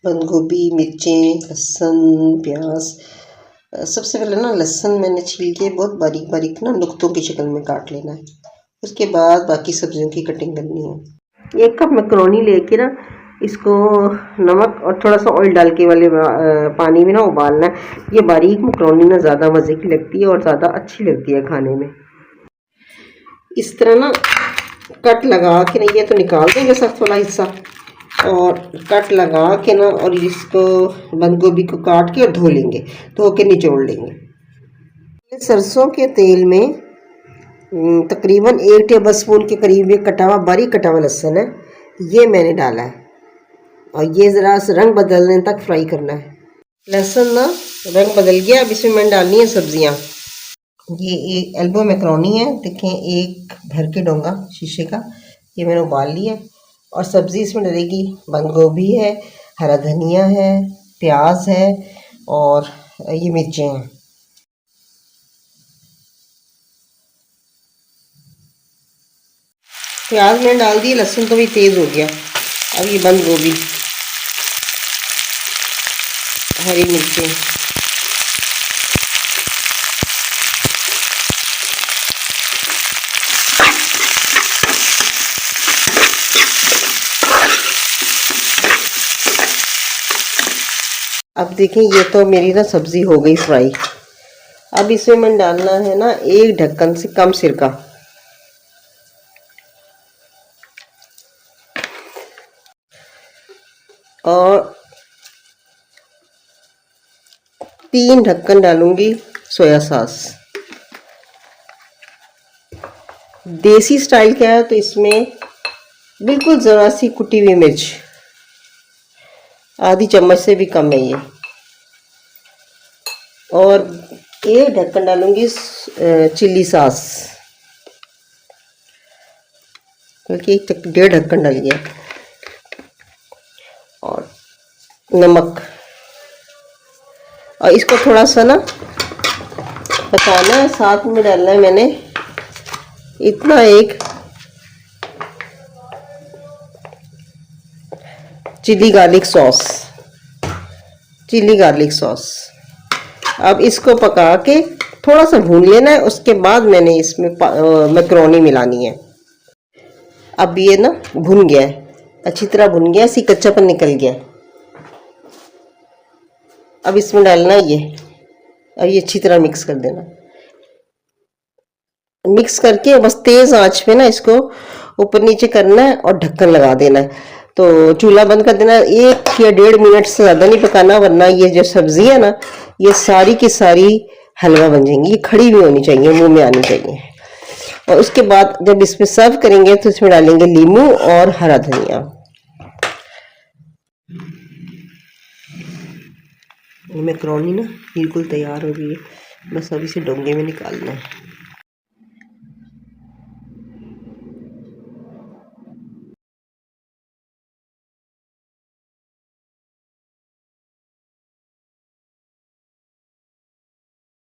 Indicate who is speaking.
Speaker 1: बंद गोभी, मिर्चें, लहसुन, प्याज। सबसे पहले ना लहसुन मैंने छील के बहुत बारीक बारीक ना नुक्तों की शक्ल में काट लेना है। उसके बाद बाकी सब्जियों की कटिंग करनी है। 1 कप मैक्रोनी लेके ना इसको नमक और थोड़ा सा ऑयल डाल के वाले पानी में ना उबालना है। ये बारीक मैक्रोनी ना ज़्यादा मज़े की लगती है और ज़्यादा अच्छी लगती है खाने में। इस तरह ना कट लगा के ना ये तो निकाल देंगे सख्त वाला हिस्सा, और कट लगा के ना और इसको बंद गोभी को काट के धो लेंगे, धो के निचोड़ लेंगे। सरसों के तेल में तकरीबन 1 टेबल स्पून के करीब ये कटा हुआ बारीक कटा हुआ लहसुन है, ये मैंने डाला है और ये ज़रा रंग बदलने तक फ्राई करना है। लहसुन ना रंग बदल गया, अब इसमें मैंने डालनी है सब्जियां। ये एक एल्बो मैक्रोनी है, देखें 1 भर के डोंगा शीशे का, ये मैंने उबाल लिया है। और सब्ज़ी इसमें डलेगी, बंद गोभी है, हरा धनिया है, प्याज है और ये मिर्चें हैं। प्याज मैंने डाल दी, लहसुन तो भी तेज़ हो गया। अब ये बंद गोभी, हरी मिर्चें, अब देखें ये तो मेरी ना सब्ज़ी हो गई फ्राई। अब इसमें मैंने डालना है ना 1 ढक्कन से कम सिरका, और 3 ढक्कन डालूंगी सोया सॉस। देसी स्टाइल क्या है तो इसमें बिल्कुल ज़रा सी कुटी हुई मिर्च, आधी चम्मच से भी कम है ये, और 1 ढक्कन डालूंगी चिल्ली सॉस, बल्कि 1.5 ढक्कन डालिए, और नमक, और इसको थोड़ा सा ना पकाना है। साथ में डालना है मैंने इतना एक chilli garlic sauce, chilli garlic sauce. अब इसको पका के थोड़ा सा भून लेना है, उसके बाद मैंने इसमें मैक्रोनी मिलानी है। अब ये ना भुन गया है, अच्छी तरह भुन गया, इसी कच्चापन निकल गया। अब इसमें डालना है ये, और ये अच्छी तरह मिक्स कर देना। मिक्स करके बस तेज़ आंच पे ना इसको ऊपर नीचे करना है और ढक्कन लगा देना है। तो चूल्हा बंद कर देना, 1 या 1.5 मिनट से ज़्यादा नहीं पकाना, वरना ये जो सब्ज़ी है ना ये सारी की सारी हलवा बन जाएंगी। ये खड़ी भी होनी चाहिए, मुंह में आनी चाहिए। और उसके बाद जब इसमें सर्व करेंगे तो इसमें डालेंगे नींबू और हरा धनिया। मैक्रोनी ना बिल्कुल तैयार हो गई है, बस अब इसे डोंगे में निकालना है।